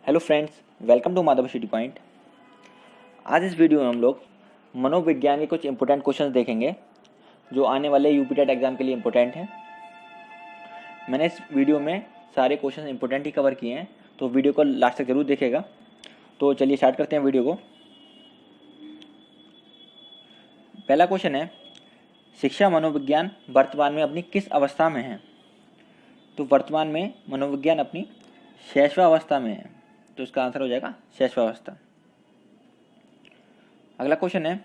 Hello friends, welcome to Madhav city point. आज इस video में हम लोग मनोविज्ञान के कुछ इंपॉर्टेंट क्वेश्चंस देखेंगे जो आने वाले यूपी टेट एग्जाम के लिए इंपॉर्टेंट हैं। मैंने इस वीडियो में सारे क्वेश्चंस इंपॉर्टेंट ही कवर किए हैं, तो वीडियो को लास्ट तक जरूर देखेगा। तो चलिए स्टार्ट करते हैं वीडियो को। पहला क्वेश्चन है, शिक्षा मनोविज्ञान वर्तमान में अपनी किस अवस्था में है? तो वर्तमान में मनोविज्ञान अपनी शैशवावस्था में है, तो इसका आंसर हो जाएगा शैशवावस्था। अगला क्वेश्चन है,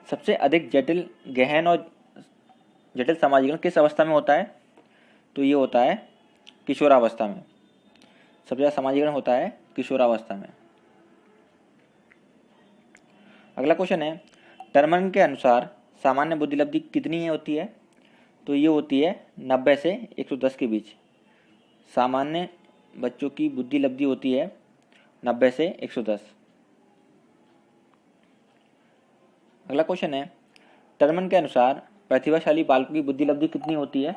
सबसे अधिक जटिल, गहन और जटिल समाजीकरण किस अवस्था में होता है? तो ये होता है किशोरावस्था में। सबसे ज़्यादा समाजीकरण होता है किशोरावस्था में। अगला क्वेश्चन है, टर्मन के अनुसार सामान्य बुद्धिलब्धि कितनी होती है? तो ये होती है 90 से 110 के बीच। सामान्य बच्चों की बुद्धिलब्धि होती है 90 से 110। अगला क्वेश्चन है, टर्मन के अनुसार प्रतिभाशाली बालकों की बुद्धिलब्धि कितनी होती है?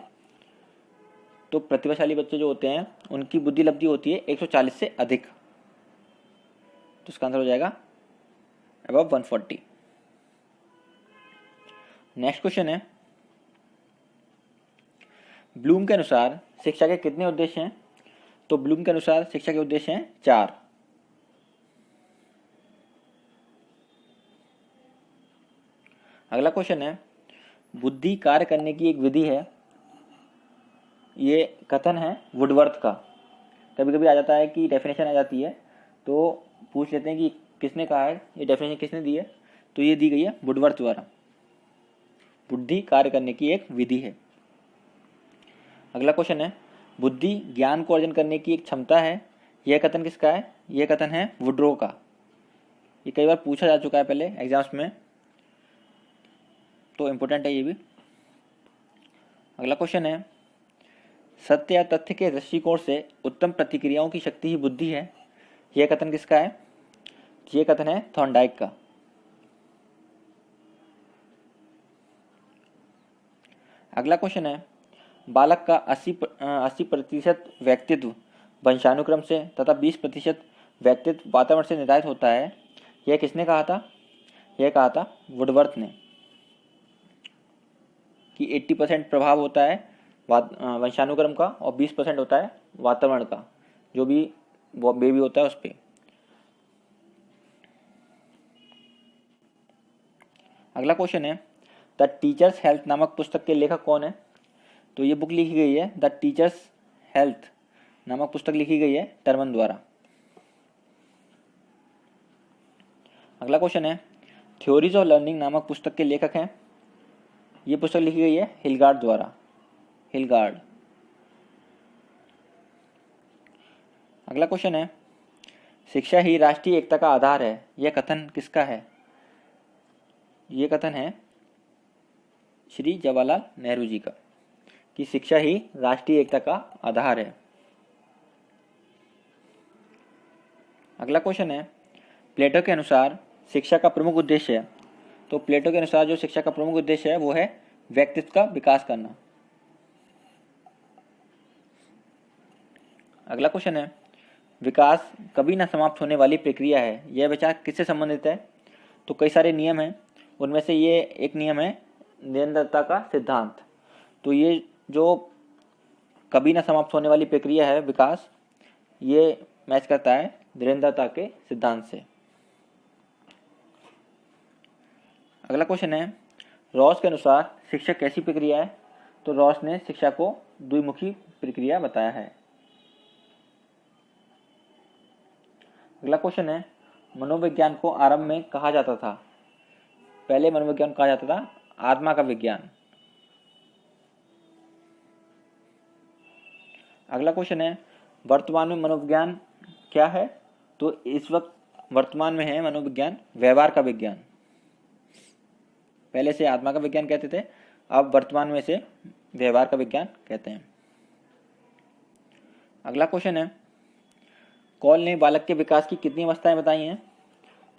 तो प्रतिभाशाली बच्चे जो होते हैं उनकी बुद्धिलब्धि होती है 140 से अधिक, तो इसका आंसर हो जाएगा अबव 140। नेक्स्ट क्वेश्चन है, ब्लूम के अनुसार शिक्षा के कितने उद्देश्य हैं? तो ब्लूम के अनुसार शिक्षा के उद्देश्य हैं 4। अगला क्वेश्चन है, बुद्धि कार्य करने की एक विधि है, ये कथन है वुडवर्थ का। कभी कभी आ जाता है कि डेफिनेशन आ जाती है, तो पूछ लेते हैं कि किसने कहा है, ये डेफिनेशन किसने दी है? तो ये दी गई है वुडवर्थ द्वारा। बुद्धि कार्य करने की एक विधि है। अगला क्वेश्चन है, बुद्धि ज्ञान को अर्जन करने की एक क्षमता है, यह कथन किसका है? यह कथन है वुड्रो का। ये कई बार पूछा जा चुका है पहले एग्जाम्स में, तो इम्पोर्टेंट है ये भी। अगला क्वेश्चन है, सत्य या तथ्य के दृष्टिकोण से उत्तम प्रतिक्रियाओं की शक्ति ही बुद्धि है, यह कथन किसका है? यह कथन है थॉर्नडाइक का। अगला क्वेश्चन है, बालक का 80% व्यक्तित्व वंशानुक्रम से तथा 20% व्यक्तित्व वातावरण से निर्धारित होता है, यह किसने कहा था? यह कहा था वुडवर्थ ने, कि 80% प्रभाव होता है वंशानुक्रम का और 20% होता है वातावरण का, जो भी बेबी होता है उस पर। अगला क्वेश्चन है, द टीचर्स हेल्थ नामक पुस्तक के लेखक कौन है? तो ये बुक लिखी गई है द टीचर्स हेल्थ नामक पुस्तक लिखी गई है टर्मन द्वारा। अगला क्वेश्चन है, थ्योरीज ऑफ लर्निंग नामक पुस्तक के लेखक हैं, ये पुस्तक लिखी गई है हिलगार्ड द्वारा। हिलगार्ड। अगला क्वेश्चन है, शिक्षा ही राष्ट्रीय एकता का आधार है, यह कथन किसका है? यह कथन है श्री जवाहरलाल नेहरू जी का, कि शिक्षा ही राष्ट्रीय एकता का आधार है। अगला क्वेश्चन है, प्लेटो के अनुसार शिक्षा का प्रमुख उद्देश्य है। तो प्लेटो के अनुसार जो शिक्षा का प्रमुख उद्देश्य है वो है व्यक्तित्व का विकास करना। अगला क्वेश्चन है, विकास कभी न समाप्त होने वाली प्रक्रिया है, यह विचार किससे संबंधित है? तो कई सारे नियम हैं, उनमें से ये एक नियम है निरंतरता का सिद्धांत। तो ये जो कभी न समाप्त होने वाली प्रक्रिया है विकास, ये मैच करता है निरंतरता के सिद्धांत से। अगला क्वेश्चन है, रॉस के अनुसार शिक्षा कैसी प्रक्रिया है? तो रॉस ने शिक्षा को द्विमुखी प्रक्रिया बताया है। अगला क्वेश्चन है, मनोविज्ञान को आरंभ में कहा जाता था, पहले मनोविज्ञान को कहा जाता था आत्मा का विज्ञान। अगला क्वेश्चन है, वर्तमान में मनोविज्ञान क्या है? तो इस वक्त वर्तमान में है मनोविज्ञान व्यवहार का विज्ञान। पहले से आत्मा का विज्ञान कहते थे, अब वर्तमान में से व्यवहार का विज्ञान कहते हैं। अगला क्वेश्चन है, कॉल ने बालक के विकास की कितनी अवस्थाएं बताई हैं?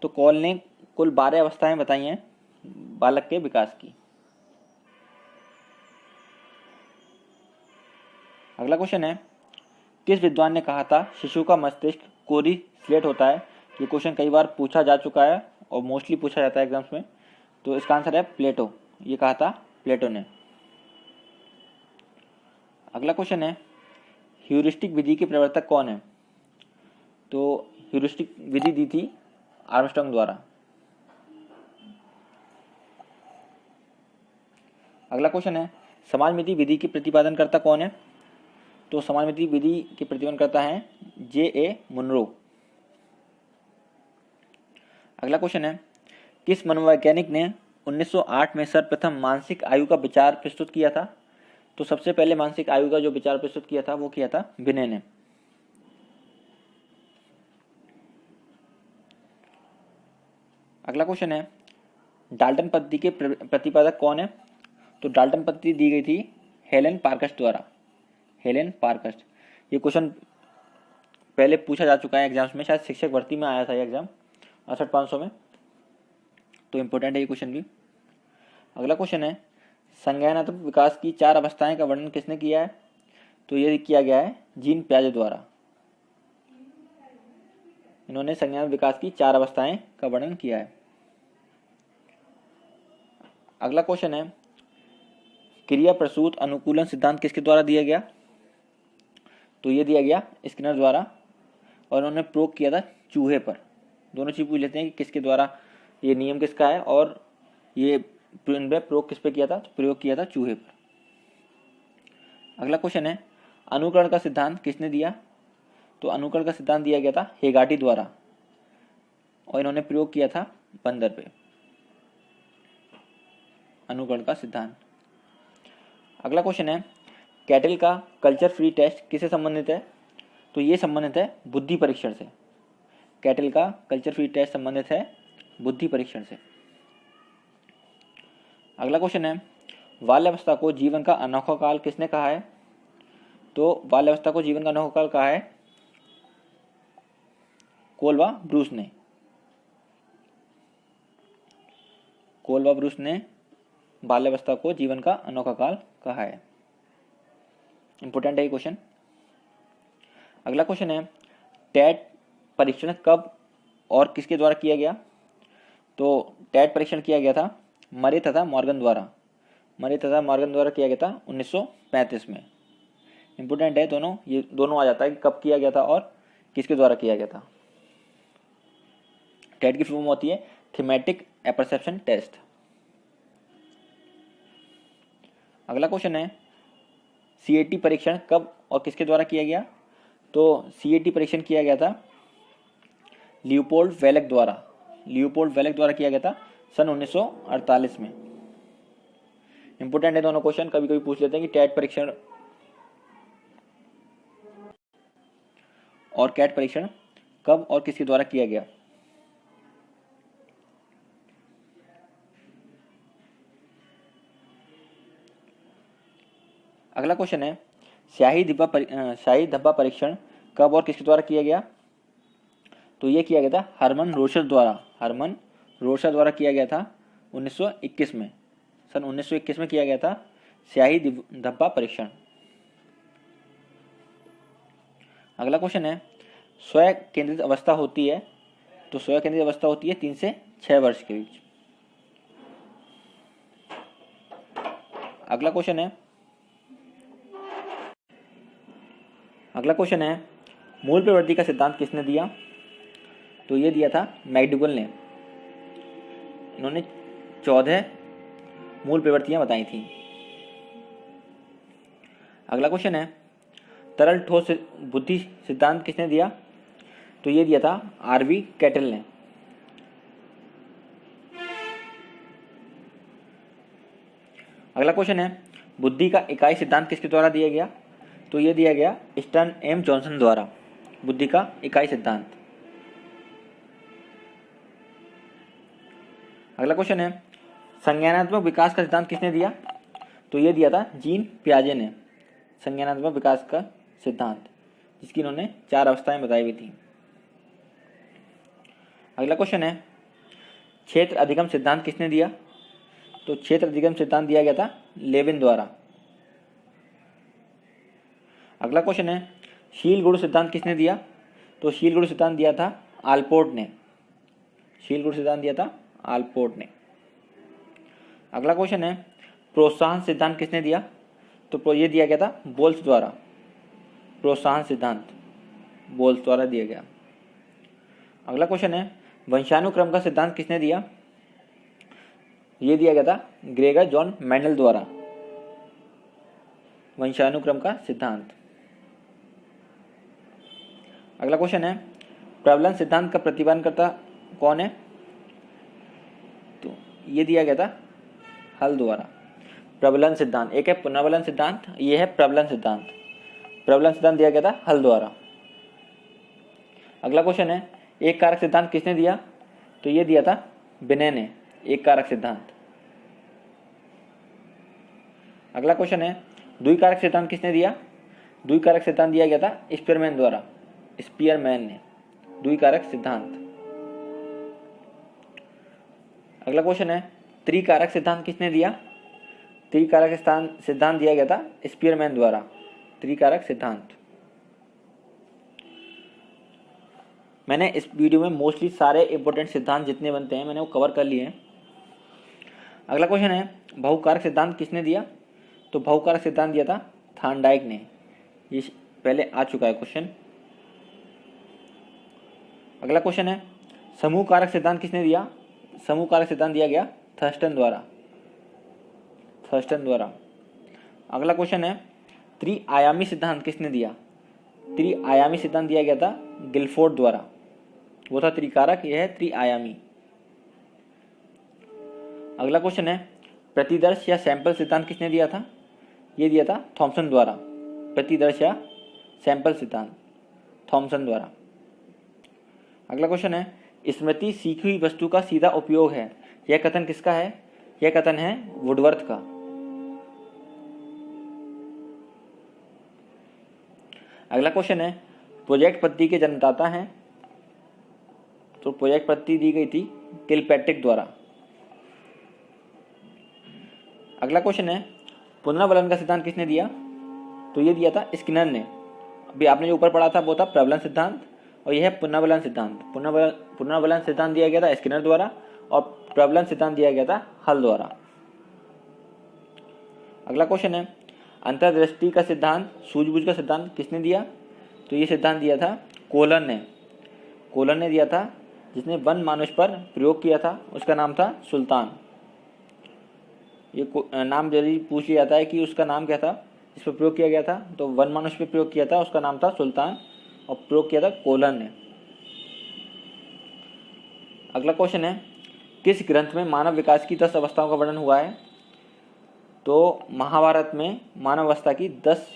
तो कॉल ने कुल 12 अवस्थाएं बताई हैं बालक के विकास की। अगला क्वेश्चन है, किस विद्वान ने कहा था शिशु का मस्तिष्क कोरिलेट होता है। ये क्वेश्चन कई बार पूछा जा चुका है और मोस्टली पूछा जाता है एग्जाम्स में। तो इसका आंसर है प्लेटो। ये कहा था प्लेटो ने। अगला क्वेश्चन है ह्यूरिस्टिक विधि के प्रवर्तक कौन है? तो ह्यूरिस्टिक विधि दी थी आर्मस्ट्रांग द्वारा। अगला क्वेश्चन है समाजमिति विधि के प्रतिपादनकर्ता कौन है? तो समाजमिति विधि के प्रतिपादनकर्ता हैं J.A. मुनरो। अगला क्वेश्चन है किस मनोवैज्ञानिक ने 1908 में सर्वप्रथम मानसिक आयु का विचार प्रस्तुत किया था? तो सबसे पहले मानसिक आयु का जो विचार प्रस्तुत किया था वो किया था बिने ने। अगला क्वेश्चन है डाल्टन पद्धति के प्रतिपादक कौन है? तो डाल्टन पद्धति दी गई थी हेलेन पार्कस्ट द्वारा। हेलेन पार्कस्ट। ये क्वेश्चन पहले पूछा जा चुका है एग्जाम्स में, शायद शिक्षक भर्ती में आया था ये एग्जाम 68,500 में, तो इम्पोर्टेंट है ये क्वेश्चन भी। अगला क्वेश्चन है संज्ञानात्मक विकास की 4 अवस्थाएं का वर्णन किसने किया है? तो ये किया गया है जीन पियाजे द्वारा। इन्होंने संज्ञानात्मक विकास की 4 अवस्थाएं का वर्णन किया है। अगला क्वेश्चन है क्रिया प्रसूत अनुकूलन सिद्धांत किसके द्वारा दिया गया? तो ये दिया गया स्किनर द्वारा और उन्होंने प्रयोग किया था चूहे पर। दोनों चीज पूछ लेते हैं कि किसके द्वारा, ये नियम किसका है और ये प्रयोग किस पे किया था? तो प्रयोग किया था चूहे पर। अगला क्वेश्चन है अनुकरण का सिद्धांत किसने दिया? तो अनुकरण का सिद्धांत दिया गया था हेगाटी द्वारा और इन्होंने प्रयोग किया था बंदर पे, अनुकरण का सिद्धांत। अगला क्वेश्चन है कैटल का कल्चर फ्री टेस्ट किससे संबंधित है? तो ये संबंधित है बुद्धि परीक्षण से। कैटल का कल्चर फ्री टेस्ट संबंधित है बुद्धि परीक्षण से। अगला क्वेश्चन है बाल्यावस्था को जीवन का अनोखा काल किसने कहा है? तो बाल्यावस्था को जीवन का अनोखा काल कहा है कोल्वा ब्रूस ने। कोल्वा ब्रूस ने बाल्यावस्था को जीवन का अनोखा काल कहा है। इंपोर्टेंट है ये क्वेश्चन। अगला क्वेश्चन है टेट परीक्षण कब और किसके द्वारा किया गया? तो टेट परीक्षण किया गया था मरे तथा मॉर्गन द्वारा। मरे तथा मॉर्गन द्वारा किया गया था 1935 में। इंपोर्टेंट है दोनों, ये दोनों आ जाता है कि कब किया गया था और किसके द्वारा किया गया था। टेट की फुल फॉर्म होती है थीमेटिक एपर्सेप्शन टेस्ट। अगला क्वेश्चन है CAT परीक्षण कब और किसके द्वारा किया गया? तो CAT परीक्षण किया गया था लियोपोल्ड वेलक द्वारा। लियोपोल्ड वेलक द्वारा किया गया था सन 1948 में। इंपोर्टेंट है दोनों क्वेश्चन, कभी कभी पूछ लेते हैं कि टेट परीक्षण और कैट परीक्षण कब और किसके द्वारा किया गया। अगला क्वेश्चन है शाही धब्बा परीक्षण कब और किसके द्वारा किया गया? तो ये किया गया था हरमन रोशर द्वारा। हरमन रोशर द्वारा किया गया था 1921 में। सन 1921 में किया गया था शाही धब्बा परीक्षण। अगला क्वेश्चन है स्वयं केंद्रित अवस्था होती है? तो स्वयं केंद्रित अवस्था होती है 3 से 6 वर्ष के बीच। अगला क्वेश्चन है मूल प्रवृत्ति का सिद्धांत किसने दिया? तो ये दिया था मैकडूगल ने। इन्होंने 14 मूल प्रवृत्तियां बताई थी। अगला क्वेश्चन है तरल ठोस बुद्धि सिद्धांत किसने दिया? तो ये दिया था RV कैटल ने। अगला क्वेश्चन है बुद्धि का इकाई सिद्धांत किसके द्वारा दिया गया? तो ये दिया गया स्टर्न M जॉनसन द्वारा, बुद्धि का इकाई सिद्धांत। अगला क्वेश्चन है संज्ञानात्मक विकास का सिद्धांत किसने दिया? तो ये दिया था जीन पियाजे ने, संज्ञानात्मक विकास का सिद्धांत, जिसकी इन्होंने 4 अवस्थाएं बताई हुई थी। अगला क्वेश्चन है क्षेत्र अधिगम सिद्धांत किसने दिया? तो क्षेत्र अधिगम सिद्धांत दिया गया था लेविन द्वारा। अगला क्वेश्चन है शील गुण सिद्धांत किसने दिया? तो शील गुण सिद्धांत दिया था आलपोर्ट ने, शील गुण सिद्धांत दिया था आलपोर्ट ने। अगला क्वेश्चन है प्रोत्साहन सिद्धांत किसने दिया? तो ये दिया गया था बोल्स द्वारा, प्रोत्साहन सिद्धांत बोल्स द्वारा दिया गया। अगला क्वेश्चन है वंशानुक्रम का सिद्धांत किसने दिया? ये दिया गया था ग्रेगर जॉन मेंडल द्वारा, वंशानुक्रम का सिद्धांत। अगला क्वेश्चन है प्रबलन सिद्धांत का प्रतिपादनकर्ता कौन है? तो ये दिया गया था हल द्वारा। प्रबलन सिद्धांत, एक है पुनर्बलन सिद्धांत, ये है प्रबलन सिद्धांत। प्रबलन सिद्धांत दिया गया था हल द्वारा। अगला क्वेश्चन है एक कारक सिद्धांत किसने दिया? तो ये दिया था बिने ने, एक कारक सिद्धांत। अगला क्वेश्चन है द्विकारक सिद्धांत किसने दिया? द्विकारक सिद्धांत दिया गया था स्पीयरमैन द्वारा, स्पीयरमैन ने, द्विकारक सिद्धांत। अगला क्वेश्चन है त्रिकारक सिद्धांत किसने दिया? त्रिकारक सिद्धांत दिया गया था स्पीयरमैन द्वारा, त्रिकारक सिद्धांत। मैंने इस वीडियो में मोस्टली सारे इंपॉर्टेंट सिद्धांत जितने बनते हैं मैंने वो कवर कर लिए हैं। अगला क्वेश्चन है बहुकारक सिद्धांत किसने दिया? तो बहुकारक सिद्धांत दिया था थार्नडाइक ने, ये पहले आ चुका है क्वेश्चन। अगला क्वेश्चन है समूह कारक सिद्धांत किसने दिया? समूह कारक सिद्धांत दिया गया थर्स्टन द्वारा, थर्स्टन द्वारा। अगला क्वेश्चन है त्रिआयामी सिद्धांत किसने दिया? त्रिआयामी सिद्धांत दिया गया था गिलफोर्ड द्वारा, वो था त्रिकारक, यह है त्रिआयामी। अगला क्वेश्चन है प्रतिदर्श या सैंपल सिद्धांत किसने दिया था? ये दिया था थॉमसन द्वारा, प्रतिदर्श या सैंपल सिद्धांत थॉमसन द्वारा। अगला क्वेश्चन है स्मृति सीखी हुई वस्तु का सीधा उपयोग है, यह कथन किसका है? यह कथन है वुडवर्थ का। अगला क्वेश्चन है प्रोजेक्ट पद्धति के जन्मदाता हैं? तो प्रोजेक्ट पद्धति दी गई थी किलपैट्रिक द्वारा। अगला क्वेश्चन है पुनर्बलन का सिद्धांत किसने दिया? तो ये दिया था स्किनर ने। अभी आपने जो ऊपर पढ़ा था वो था प्रबलन सिद्धांत और यह है पुनर्बलन सिद्धांत। पुनर्बलन सिद्धांत दिया गया था स्किनर द्वारा और प्रबलन सिद्धांत दिया गया था हल द्वारा। अगला क्वेश्चन है अंतर्दृष्टि का सिद्धांत, सूझबूझ का सिद्धांत किसने दिया? तो ये सिद्धांत दिया था कोलन ने, कोलन ने दिया था, जिसने वन मानुष पर प्रयोग किया था, उसका नाम था सुल्तान। ये नाम जल्दी पूछ लिया जाता है कि उसका नाम क्या था जिस पर प्रयोग किया गया था, तो वन मानुष पर प्रयोग किया था, उसका नाम था सुल्तान और प्रयोग किया था कोलन ने। अगला क्वेश्चन है किस ग्रंथ में मानव विकास की 10 अवस्थाओं का वर्णन हुआ है? तो महाभारत में मानव अवस्था की 10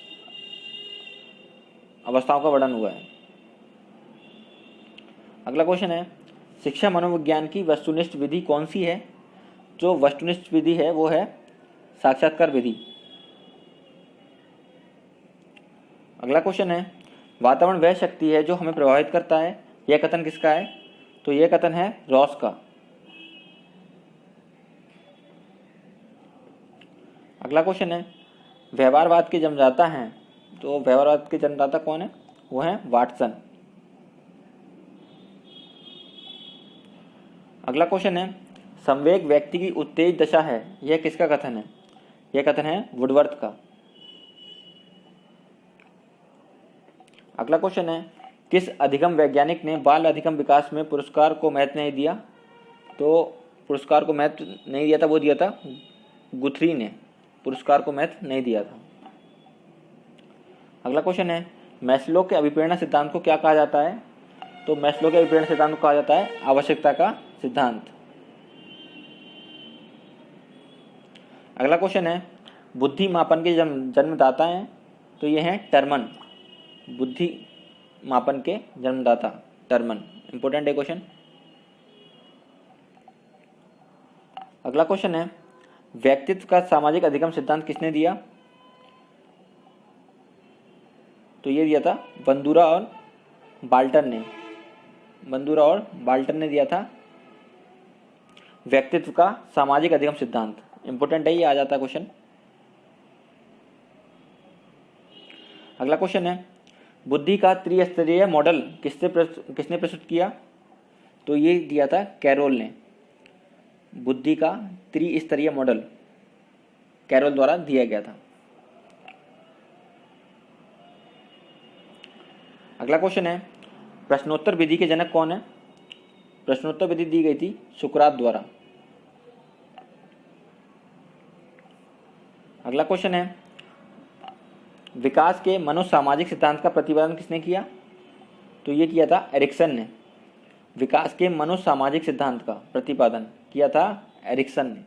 अवस्थाओं का वर्णन हुआ है। अगला क्वेश्चन है शिक्षा मनोविज्ञान की वस्तुनिष्ठ विधि कौन सी है? जो वस्तुनिष्ठ विधि है वो है साक्षात्कार विधि। अगला क्वेश्चन है वातावरण वह शक्ति है जो हमें प्रभावित करता है, यह कथन किसका है? तो यह कथन है रॉस का। अगला क्वेश्चन है व्यवहारवाद के जन्मदाता हैं? तो व्यवहारवाद के जन्मदाता कौन है? वो है वाटसन। अगला क्वेश्चन है संवेग व्यक्ति की उत्तेज दशा है, यह किसका कथन है? यह कथन है वुडवर्थ का। अगला क्वेश्चन है किस अधिगम वैज्ञानिक ने बाल अधिगम विकास में पुरस्कार को महत्व नहीं दिया? तो पुरस्कार को महत्व नहीं दिया था, वो दिया था गुथरी ने, पुरस्कार को महत्व नहीं दिया था। अगला क्वेश्चन है मैस्लो के अभिप्रेरणा सिद्धांत को क्या कहा जाता है? तो मैस्लो के अभिप्रेरणा सिद्धांत को कहा जाता है आवश्यकता का सिद्धांत। अगला क्वेश्चन है बुद्धि मापन के जन्मदाता हैं? तो ये हैं टर्मन, बुद्धि मापन के जन्मदाता टर्मन। इंपॉर्टेंट है क्वेश्चन। अगला क्वेश्चन है व्यक्तित्व का सामाजिक अधिगम सिद्धांत किसने दिया? तो ये दिया था बंदूरा और बाल्टन ने, बंदूरा और बाल्टन ने दिया था व्यक्तित्व का सामाजिक अधिगम सिद्धांत। इंपॉर्टेंट है, ये आ जाता है क्वेश्चन। अगला क्वेश्चन है बुद्धि का त्रिस्तरीय मॉडल किसने प्रस्तुत किया? तो ये दिया था कैरोल ने। बुद्धि का त्रिस्तरीय मॉडल कैरोल द्वारा दिया गया था। अगला क्वेश्चन है, प्रश्नोत्तर विधि के जनक कौन है? प्रश्नोत्तर विधि दी गई थी सुकरात द्वारा। अगला क्वेश्चन है, विकास के मनोसामाजिक सिद्धांत का प्रतिपादन किसने किया? तो ये किया था एरिक्सन ने। विकास के मनोसामाजिक सिद्धांत का प्रतिपादन किया था एरिक्सन ने।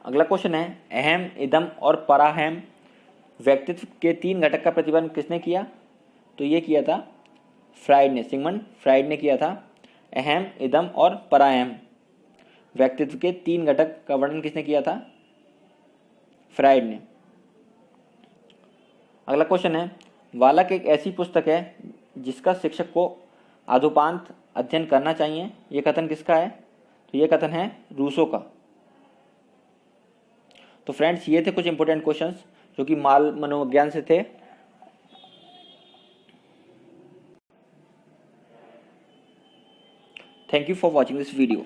अगला क्वेश्चन है, अहम, इदम और पराहम व्यक्तित्व के 3 घटक का प्रतिपादन किसने किया? तो ये किया था फ्राइड ने, सिगमंड फ्राइड ने किया था। अहम, इदम और पराहम व्यक्तित्व के 3 घटक का वर्णन किसने किया था? फ्राइड ने। अगला क्वेश्चन है, बालक एक ऐसी पुस्तक है जिसका शिक्षक को आदोपांत अध्ययन करना चाहिए, ये कथन किसका है? तो ये कथन है रूसो का। तो फ्रेंड्स, ये थे कुछ इंपॉर्टेंट क्वेश्चंस जो कि माल मनोविज्ञान से थे। Thank you for watching this video.